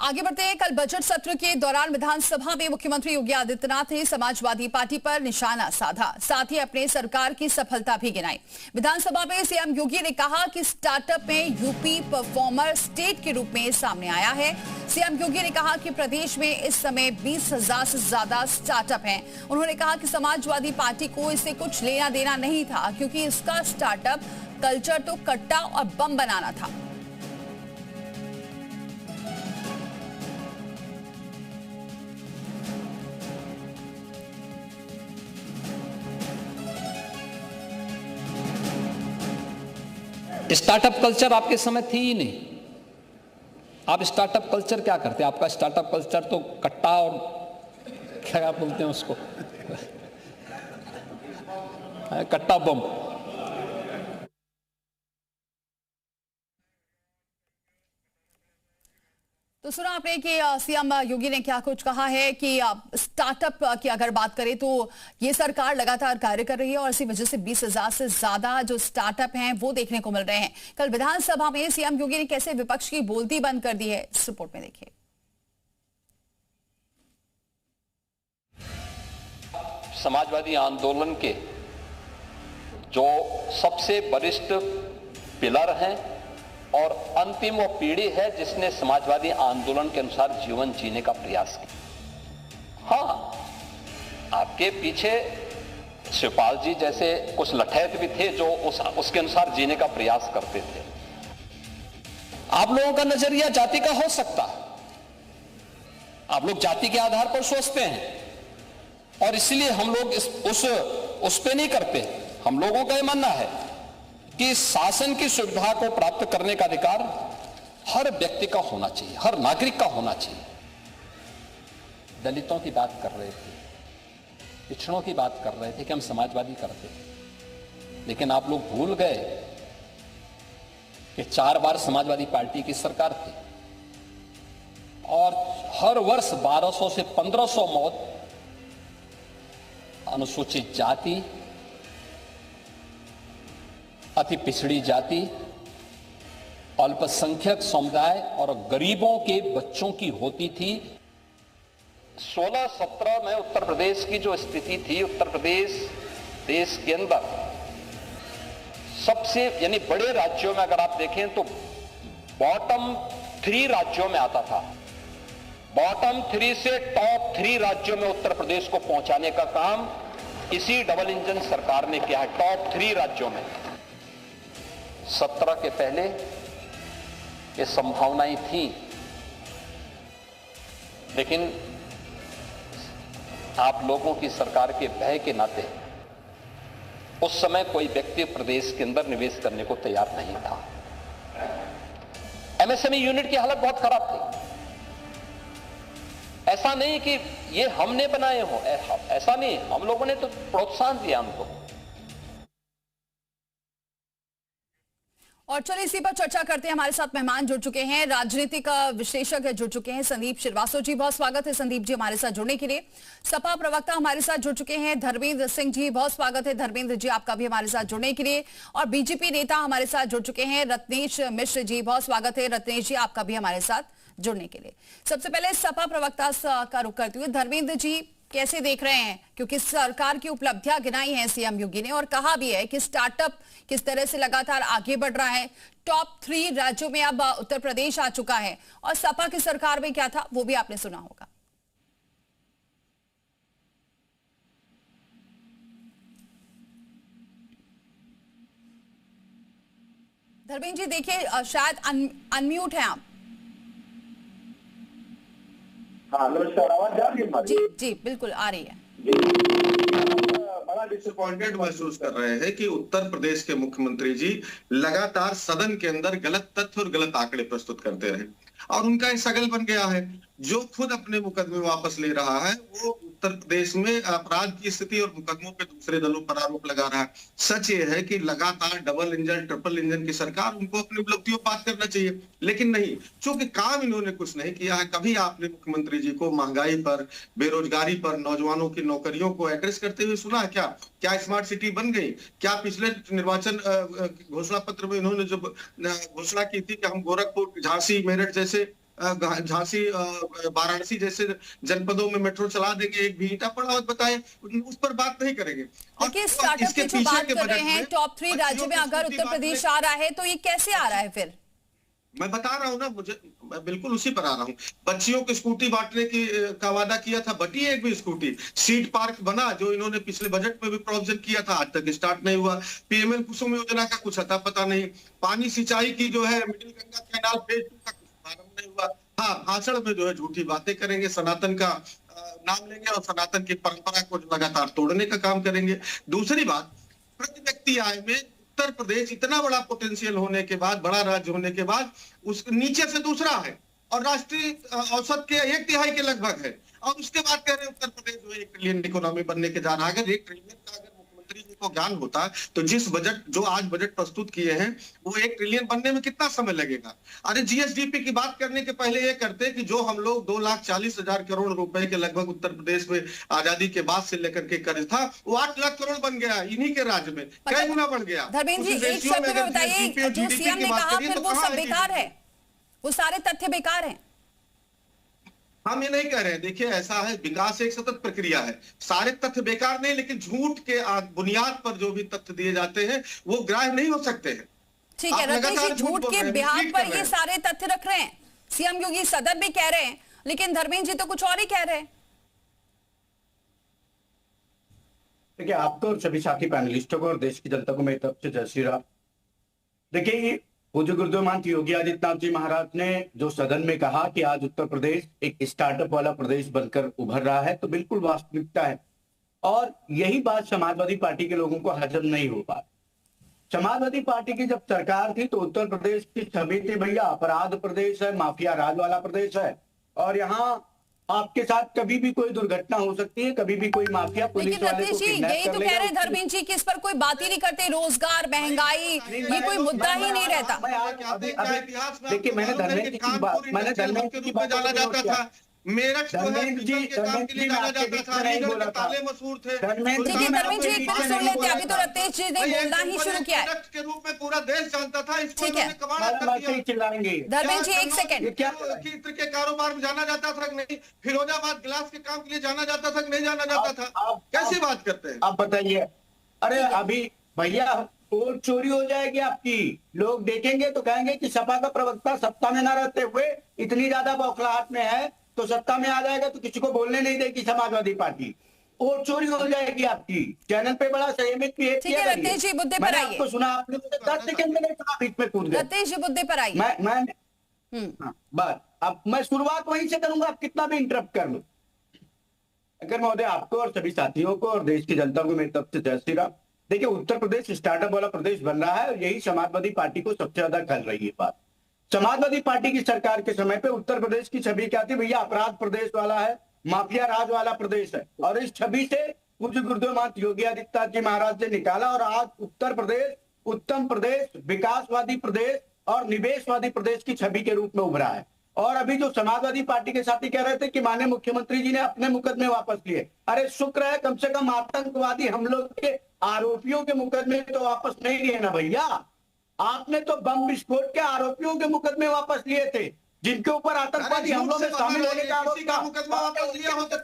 आगे बढ़ते हैं। कल बजट सत्र के दौरान विधानसभा में मुख्यमंत्री योगी आदित्यनाथ ने समाजवादी पार्टी पर निशाना साधा, साथ ही अपने सरकार की सफलता भी गिनाई। विधानसभा में सीएम योगी ने कहा कि स्टार्टअप में यूपी परफॉर्मर स्टेट के रूप में सामने आया है। सीएम योगी ने कहा कि प्रदेश में इस समय 20,000 से ज्यादा स्टार्टअप हैं। उन्होंने कहा कि समाजवादी पार्टी को इससे कुछ लेना देना नहीं था, क्योंकि इसका स्टार्टअप कल्चर तो कट्टा और बम बनाना था। स्टार्टअप कल्चर आपके समय थी ही नहीं। आप स्टार्टअप कल्चर क्या करते हैं? आपका स्टार्टअप कल्चर तो कट्टा और क्या बोलते हैं उसको कट्टा बम। तो सुना आपने कि सीएम योगी ने क्या कुछ कहा है कि स्टार्टअप की अगर बात करें तो ये सरकार लगातार कार्य कर रही है और इसी वजह से 20,000 से ज्यादा जो स्टार्टअप हैं वो देखने को मिल रहे हैं। कल विधानसभा में सीएम योगी ने कैसे विपक्ष की बोलती बंद कर दी है, इस रिपोर्ट में देखिए। समाजवादी आंदोलन के जो सबसे वरिष्ठ पिलर हैं और अंतिम वो पीढ़ी है जिसने समाजवादी आंदोलन के अनुसार जीवन जीने का प्रयास किया। हाँ, आपके पीछे शिवपाल जी जैसे कुछ लठैत भी थे जो उसके अनुसार जीने का प्रयास करते थे। आप लोगों का नजरिया जाति का हो सकता, आप लोग जाति के आधार पर सोचते हैं और इसलिए हम लोग उस पे नहीं करते। हम लोगों का यह मानना है कि शासन की सुविधा को प्राप्त करने का अधिकार हर व्यक्ति का होना चाहिए, हर नागरिक का होना चाहिए। दलितों की बात कर रहे थे, पिछड़ों की बात कर रहे थे कि हम समाजवादी करते थे, लेकिन आप लोग भूल गए कि 4 बार समाजवादी पार्टी की सरकार थी और हर वर्ष 1200 से 1500 मौत अनुसूचित जाति, अति पिछड़ी जाति, अल्पसंख्यक समुदाय और गरीबों के बच्चों की होती थी। 16-17 में उत्तर प्रदेश की जो स्थिति थी, उत्तर प्रदेश देश के अंदर सबसे यानी बड़े राज्यों में अगर आप देखें तो बॉटम 3 राज्यों में आता था। बॉटम 3 से टॉप 3 राज्यों में उत्तर प्रदेश को पहुंचाने का काम इसी डबल इंजन सरकार ने किया है। टॉप 3 राज्यों में 17 के पहले ये संभावनाएं थी, लेकिन आप लोगों की सरकार के भय के नाते उस समय कोई व्यक्ति प्रदेश के अंदर निवेश करने को तैयार नहीं था। एमएसएमई यूनिट की हालत बहुत खराब थी। ऐसा नहीं कि ये हमने बनाए हो, ऐसा नहीं, हम लोगों ने तो प्रोत्साहन दिया उनको। और चलिए इसी पर चर्चा करते हैं। हमारे साथ मेहमान जुड़ चुके हैं, राजनीतिक विश्लेषक जुड़ चुके हैं, संदीप श्रीवास्तव जी। बहुत स्वागत है संदीप जी हमारे साथ जुड़ने के लिए। सपा प्रवक्ता हमारे साथ जुड़ चुके हैं, धर्मेंद्र सिंह जी। बहुत स्वागत है धर्मेंद्र जी आपका भी हमारे साथ जुड़ने के लिए। और बीजेपी नेता हमारे साथ जुड़ चुके हैं, रत्नेश मिश्र जी। बहुत स्वागत है रत्नेश जी आपका भी हमारे साथ जुड़ने के लिए। सबसे पहले सपा प्रवक्ता का रुख करते हुए धर्मेंद्र जी कैसे देख रहे हैं, क्योंकि सरकार की उपलब्धियां गिनाई हैं सीएम योगी ने और कहा भी है कि स्टार्टअप किस तरह से लगातार आगे बढ़ रहा है। टॉप 3 राज्यों में अब उत्तर प्रदेश आ चुका है और सपा की सरकार में क्या था वो भी आपने सुना होगा। धर्मेंद्र जी देखिए शायद अनम्यूट है आप। हाँ नमस्कार, आवाज जा रही है? जी जी बिल्कुल आ रही है। बड़ा डिसअपॉइंटेड महसूस कर रहे हैं कि उत्तर प्रदेश के मुख्यमंत्री जी लगातार सदन के अंदर गलत तथ्य और गलत आंकड़े प्रस्तुत करते रहे और उनका एक सगल बन गया है। जो खुद अपने मुकदमे वापस ले रहा है वो उत्तर प्रदेश में अपराध की स्थिति और मुकदमों पे दूसरे दलों पर आरोप लगा रहा है। सच ये है कि लगातार डबल इंजन ट्रिपल इंजन की सरकार, उनको अपनी उपलब्धियों पर बात करना चाहिए, लेकिन नहीं, चूंकि काम इन्होंने कुछ नहीं किया है। कभी आपने मुख्यमंत्री जी को महंगाई पर, बेरोजगारी पर, नौजवानों की नौकरियों को एड्रेस करते हुए सुना है? क्या स्मार्ट सिटी बन गई? क्या पिछले निर्वाचन घोषणा पत्र में इन्होंने जो घोषणा की थी कि हम गोरखपुर, झांसी, मेरठ जैसे झांसी वाराणसी जैसे जनपदों में मेट्रो चला देंगे, एक भी ईंटा पड़ा मत बताए, उस पर बात नहीं करेंगे। देखिए स्टार्टअप की जो बात कर रहे हैं, टॉप 3 राज्य में अगर उत्तर प्रदेश आ रहा है तो ये कैसे आ रहा है फिर? मैं बता रहा हूं ना, मैं बिल्कुल उसी पर आ रहा हूं। बच्चियों की स्कूटी बांटने का वादा किया था, बटी एक भी स्कूटी। सीड पार्क बना जो इन्होंने पिछले बजट में भी प्रोविजन किया था, आज तक स्टार्ट नहीं हुआ। पीएमएल कुसुम योजना का कुछ अता पता नहीं। पानी सिंचाई की जो है मिडिल गंगा कैनाल फेज 2 का कुछ प्रारंभ नहीं हुआ। हाँ, भाषण में जो है झूठी बातें करेंगे, सनातन का नाम लेंगे और सनातन की परंपरा को लगातार तोड़ने का काम करेंगे। दूसरी बात, प्रति व्यक्ति आय में उत्तर प्रदेश इतना बड़ा पोटेंशियल होने के बाद, बड़ा राज्य होने के बाद, उस नीचे से दूसरा है और राष्ट्रीय औसत के 1/3 के लगभग है। और उसके बाद कह रहे हैं उत्तर प्रदेश जो 1 ट्रिलियन इकोनॉमी बनने के जा रहा है। अगर 1 ट्रिलियन का अगर मुख्यमंत्री जी को ज्ञान होता तो जिस बजट जो आज बजट प्रस्तुत किए हैं वो 1 ट्रिलियन बनने में कितना समय लगेगा? अरे जीएसडीपी की बात करने के पहले ये करते कि जो हम लोग 2,40,000 करोड़ रुपए के लगभग उत्तर प्रदेश में आजादी के बाद से लेकर के कर्ज था, वो 8 लाख करोड़ बन गया इन्हीं के राज्य में, कई गुना बढ़ गया। धर्मेंद्र जी एक शब्द में बताइए, जो सीएम ने कहा फिर वो सब बेकार है, वो सारे तथ्य बेकार हैं? हम ये नहीं कह रहे हैं। देखिए ऐसा है, विकास एक सतत प्रक्रिया है, सारे तथ्य बेकार नहीं, लेकिन झूठ के बुनियाद पर जो भी तथ्य दिए जाते हैं वो ग्राह्य नहीं हो सकते हैं। ठीक है रतीश जी, झूठ के बिहार पर ये सारे तथ्य रख रहे हैं, सीएम योगी सदर भी कह रहे हैं, लेकिन धर्मेंद्र जी तो कुछ और ही कह रहे हैं। देखिए आपको और सभी साथी पैनलिस्टों को और देश की जनता को मेरी तरफ से जय श्री राम। देखिए पूज्य गुरुदेव महंत योगी आदित्यनाथ जी महाराज ने जो सदन में कहा कि आज उत्तर प्रदेश एक स्टार्टअप वाला प्रदेश बनकर उभर रहा है, तो बिल्कुल वास्तविकता है। और यही बात समाजवादी पार्टी के लोगों को हजम नहीं हो पा। समाजवादी पार्टी की जब सरकार थी तो उत्तर प्रदेश की छवि थी भैया अपराध प्रदेश है, माफिया राज वाला प्रदेश है, और यहाँ आपके साथ कभी भी कोई दुर्घटना हो सकती है, कभी भी कोई माफिया पुलिस वाले को किडनैप यही तो कह रहे हैं धर्मेंद्र जी कि इस पर कोई बात ही नहीं करते, रोजगार, महंगाई, ये कोई मुद्दा ही नहीं रहता। देखिए मैंने धर्मेंद्र की बात जाना जाता था, मेरठ जो है के काम के लिए जाना जाता था, अलीगढ़ के ताले मशहूर थे। धर्मेंद्र जी एक बार सुन लेते, अभी तो रतीश जी ने बोलना ही शुरू किया है। के रूप में पूरा देश जानता था, इसको ठीक है चिल्लाएंगे। धर्मेंद्र जी एक सेकंड, इत्र के कारोबार में जाना जाता था कि नहीं, फिरोजाबाद गिलास के काम के लिए जाना जाता था कि नहीं जाना जाता था, कैसी बात करते हैं आप बताइए। अरे अभी भैया वोट चोरी हो जाएगी आपकी, लोग देखेंगे तो कहेंगे कि सपा का प्रवक्ता सत्ता में न रहते हुए इतनी ज्यादा बौखलाहट में है, तो सत्ता में आ जाएगा तो किसी को बोलने नहीं देगी समाजवादी पार्टी, वोट चोरी हो जाएगी आपकी। चैनल पे बड़ा संयमित ठीक है रतीश जी मुद्दे पर आइए। आपको सुना, आपने 10 सेकंड में बीच में कूद गए। रतीश जी मुद्दे पर आइए। बस अब मैं शुरुआत वहीं से करूंगा, आप कितना भी इंटरप्ट कर लो। अगर महोदय आपको और सभी साथियों को और देश की जनता को मेरी तरफ से जय श्री राम। देखिए उत्तर प्रदेश स्टार्टअप वाला प्रदेश बन रहा है और यही समाजवादी पार्टी को सबसे ज्यादा खल रही है बात। समाजवादी पार्टी की सरकार के समय पे उत्तर प्रदेश की छवि क्या थी भैया? अपराध प्रदेश वाला है, माफिया राज वाला प्रदेश है, और इस छवि से पूज्य गुरुदेव महंत योगी आदित्यनाथ जी महाराज ने निकाला और आज उत्तर प्रदेश उत्तम प्रदेश, विकासवादी प्रदेश और निवेशवादी प्रदेश की छवि के रूप में उभरा है। और अभी जो समाजवादी पार्टी के साथी कह रहे थे कि माननीय मुख्यमंत्री जी ने अपने मुकदमे वापस लिए, अरे शुक्र है कम से कम आतंकवादी हमलों के आरोपियों के मुकदमे तो वापस नहीं लिए ना भैया। आपने तो बम विस्फोट के आरोपियों के मुकदमे वापस लिए थे, जिनके ऊपर आतंकवादी हमलों में शामिल होने का आरोप था, मुकदमा वापस लिया हो तो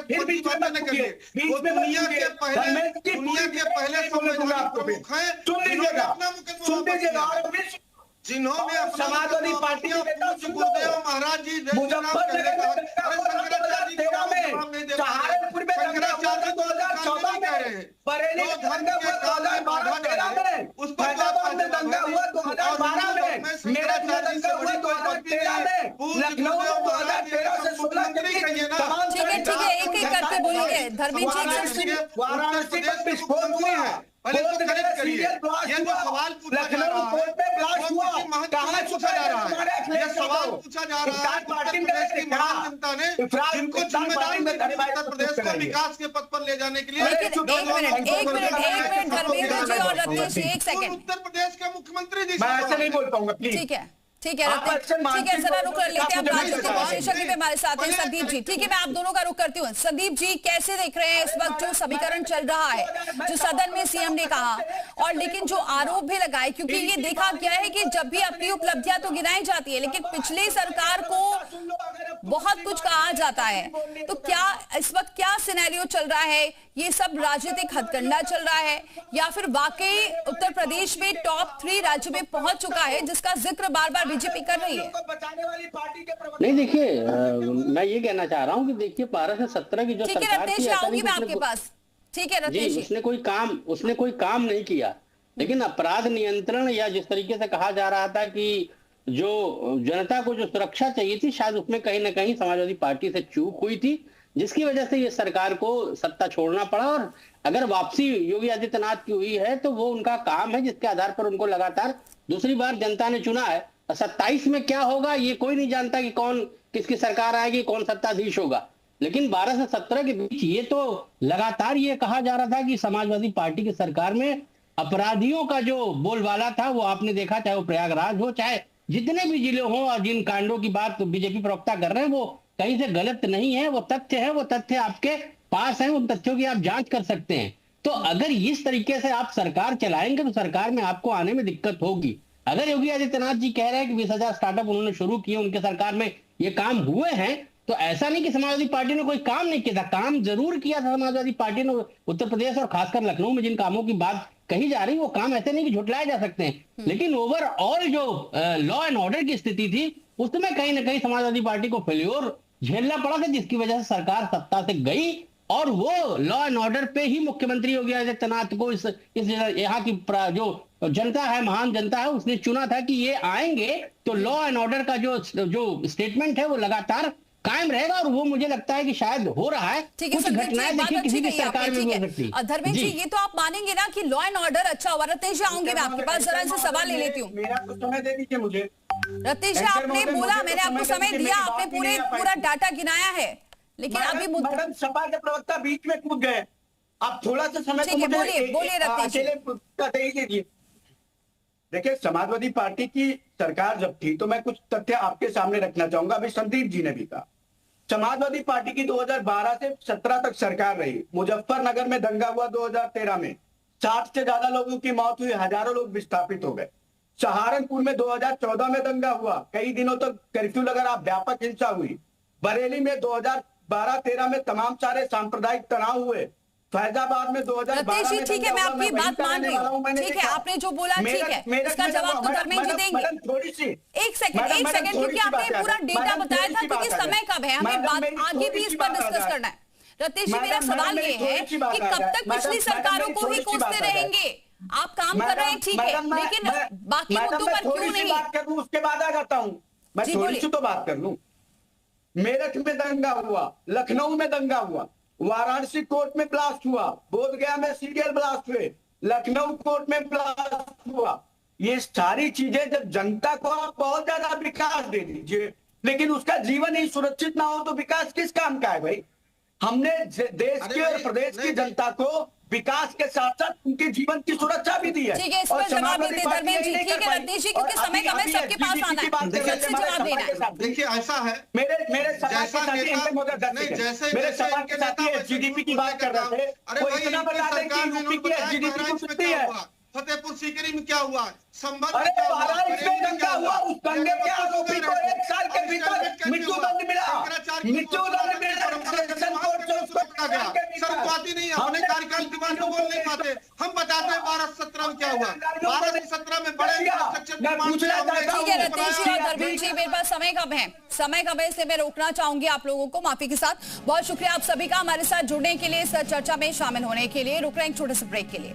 फिर बीच में मत करिए। वो दुनिया के पहले संवैधानिक प्रमुख हैं, सुन लीजिएगा। जिन्होंने समाजवादी पार्टी गुरुदेव महाराज जी मुजफ्फरनगर में सहारनपुर में शंकराचार्य 2014 में, बरेली में दंगा हुआ 2012-13 में, फैजाबाद में दंगा हुआ 2012 में, मेरठ में दंगा हुआ 2013 में, लखनऊ में 2013 से 16 के बीच ठीक है एक एक करके बोलिए धर्मेंद्र जी। वाराणसी में विस्फोट हुआ, सवाल लखनऊ कोर्ट में ब्लास्ट हुआ, कहाँ पूछा जा रहा है? ये सवाल पूछा जा रहा है उत्तर प्रदेश की महान जनता ने, जिनको जिम्मेदारी उत्तर प्रदेश को विकास के पथ पर ले जाने के लिए। एक मिनट धर्मेंद्र जी और रतीश जी एक सेकंड। उत्तर प्रदेश के मुख्यमंत्री जी मैं ऐसे नहीं बोल पाऊंगा प्लीज। ठीक है ठीक है आप ऐसे ठीक है, मानसिक जरा तौर रुक पर कर लेते हैं। अब आप मुझे राजनीतिक नहीं विशेषज्ञ भी हमारे साथ हैं संदीप जी। ठीक है, मैं आप दोनों का रुख करती हूँ। संदीप जी, कैसे देख रहे हैं इस वक्त जो समीकरण चल रहा है, जो सदन में सीएम ने कहा, और लेकिन जो आरोप भी लगाए, क्योंकि ये देखा गया है कि जब भी अपनी उपलब्धियां तो गिनाई जाती है, लेकिन पिछली सरकार को बहुत कुछ कहा जाता है। तो क्या इस वक्त क्या सिनेरियो चल रहा है? ये सब राजनीतिक हथकंडा चल रहा है, या फिर वाकई उत्तर प्रदेश में टॉप 3 राज्य में पहुंच चुका है, जिसका जिक्र बार बार बीजेपी कर रही है? नहीं, देखिए, मैं ये कहना चाह रहा हूँ कि देखिए 12 से 17 की जो ठीक है सरकार रत्नेश थी, जी, ऐसा आऊंगी नहीं मैं कि आपके पास। ठीक है रत्नेश जी, जी, उसने कोई काम नहीं किया, लेकिन अपराध नियंत्रण या जिस तरीके से कहा जा रहा था कि जो जनता को जो सुरक्षा चाहिए थी, शायद उसमें कहीं ना कहीं समाजवादी पार्टी से चूक हुई थी, जिसकी वजह से ये सरकार को सत्ता छोड़ना पड़ा। और अगर वापसी योगी आदित्यनाथ की हुई है तो वो उनका काम है, जिसके आधार पर उनको लगातार दूसरी बार जनता ने चुना है। 27 में क्या होगा ये कोई नहीं जानता कि कौन किसकी सरकार आएगी, कौन सत्ताधीश होगा, लेकिन 12 से 17 के बीच ये तो लगातार ये कहा जा रहा था कि समाजवादी पार्टी की सरकार में अपराधियों का जो बोलबाला था वो आपने देखा, चाहे वो प्रयागराज हो, चाहे जितने भी जिले हों, और जिन कांडों की बात बीजेपी प्रवक्ता कर रहे हैं वो कहीं से गलत नहीं है, वो तथ्य है, वो तथ्य आपके पास है, उन तथ्यों की आप जांच कर सकते हैं। तो अगर इस तरीके से आप सरकार चलाएंगे तो सरकार में आपको आने में दिक्कत होगी। अगर योगी आदित्यनाथ जी कह रहे हैं कि 20,000 स्टार्टअप उन्होंने शुरू किए, उनके सरकार में ये काम हुए हैं, तो ऐसा नहीं कि समाजवादी पार्टी ने कोई काम नहीं किया था, काम जरूर किया था समाजवादी पार्टी ने उत्तर प्रदेश और खासकर लखनऊ में जिन कामों की बात कही जा रही, वो काम ऐसे नहीं कि झुटलाए जा सकते हैं, लेकिन ओवरऑल जो लॉ एंड ऑर्डर की स्थिति थी उसमें कहीं ना कहीं समाजवादी पार्टी को फेल्योर झेलना पड़ा था, जिसकी वजह से सरकार सत्ता से गई। और वो लॉ एंड ऑर्डर पे ही मुख्यमंत्री योगी आदित्यनाथ को इस यहाँ की जो जनता है, महान जनता है, उसने चुना था कि ये आएंगे तो लॉ एंड ऑर्डर का जो स्टेटमेंट है वो लगातार कायम रहेगा, और वो मुझे लगता है कि शायद हो रहा है। ठीक है कुछ संदीप जी, घटनाएं बात देखिए अच्छी किसी की कही आपने, सरकार में ठीक भी है। हो सकती है। धर्मेंद्र जी, ये तो आप मानेंगे ना कि लॉ एंड ऑर्डर अच्छा हुआ। रत्नेश जी, आऊंगी मैं आपके पास, जरा इनसे सवाल ले लेती हूँ। मेरा कुछ समय दे दीजिए मुझे। रत्नेश जी, आपने बोला, मैंने आपको समय दिया, आपने पूरा डाटा गिनाया है, लेकिन अभी मैडम सपा के प्रवक्ता बीच में कूद गए। आप थोड़ा सा समय ठीक है, बोलिए रत्नेश जी। अकेले का दे ही लीजिए। देखिए, समाजवादी पार्टी की सरकार जब थी तो मैं कुछ तथ्य आपके सामने रखना चाहूंगा। अभी संदीप जी ने भी कहा, समाजवादी पार्टी की 2012 से 17 तक सरकार रही। मुजफ्फरनगर में दंगा हुआ 2013 में, 60 से ज्यादा लोगों की मौत हुई, हजारों लोग विस्थापित हो गए। सहारनपुर में 2014 में दंगा हुआ, कई दिनों तक कर्फ्यू लगा रहा, व्यापक हिंसा हुई। बरेली में 2012-13 में तमाम सारे सांप्रदायिक तनाव हुए। फैजाबाद में 2012 में ठीक है, मैं आपकी बात मान रही हूँ, ठीक है, आपने जो बोला ठीक है, इसका जवाब तो धर्मेंद्र जी देंगे। थोड़ी सी एक सेकंड, क्योंकि आपने पूरा डेटा बताया था, क्योंकि समय कब है, हमें बात आगे भी इस पर डिस्कस करना है। रत्नेश जी, मेरा सवाल ये है कि कब तक पिछली सरकारों को ही कोसते रहेंगे? आप काम कर रहे हैं, ठीक है, लेकिन बाकी मुद्दों पर क्यों नहीं? बात कर लूं, उसके बाद आ जाता हूं। मैं थोड़ी सी तो बात कर लूं। मेरठ में दंगा हुआ, लखनऊ में दंगा हुआ, वाराणसी कोर्ट में ब्लास्ट हुआ, बोधगया में सीरियल ब्लास्ट हुए, लखनऊ कोर्ट में ब्लास्ट हुआ। ये सारी चीजें जब जनता को आप बहुत ज्यादा विकास दे दीजिए, लेकिन उसका जीवन ही सुरक्षित ना हो तो विकास किस काम का है भाई? हमने देश की और प्रदेश की जनता को विकास के साथ साथ उनके जीवन की सुरक्षा भी दी है। ठीक है, इस पर जवाब देते धर्मेंद्र जी। ठीक है रत्नेश जी, क्योंकि समय कम है, सबके पास आना है, जवाब देना है। देखिए ऐसा है, मेरे सपा के साथी मेरे सपा के साथी एसजीडीपी की बात कर रहे थे, वो इतना बता दें कि यूपी की एसजीडीपी को कितनी है। फतेहपुर सीकरी में क्या हुआ, संभल अरे बहराइच में दंगा हुआ, उस दंगे के आरोपी को 1 साल के भीतर मृत्युदंड मिला, मृत्युदंड मिला। सरकारी नहीं, हमने कार्यकाल की बात तो बोल नहीं पाते। हम बताते हैं 12-17 में क्या हुआ, 12-17 में बड़े ठीक है रत्नेश जी और धर्मेंद्र जी, मेरे पास समय कम है, इसलिए मैं रोकना चाहूंगी आप लोगों को, माफी के साथ। बहुत शुक्रिया आप सभी का हमारे साथ जुड़ने के लिए, इस चर्चा में शामिल होने के लिए। रुक रहे हैं एक छोटे से ब्रेक के लिए।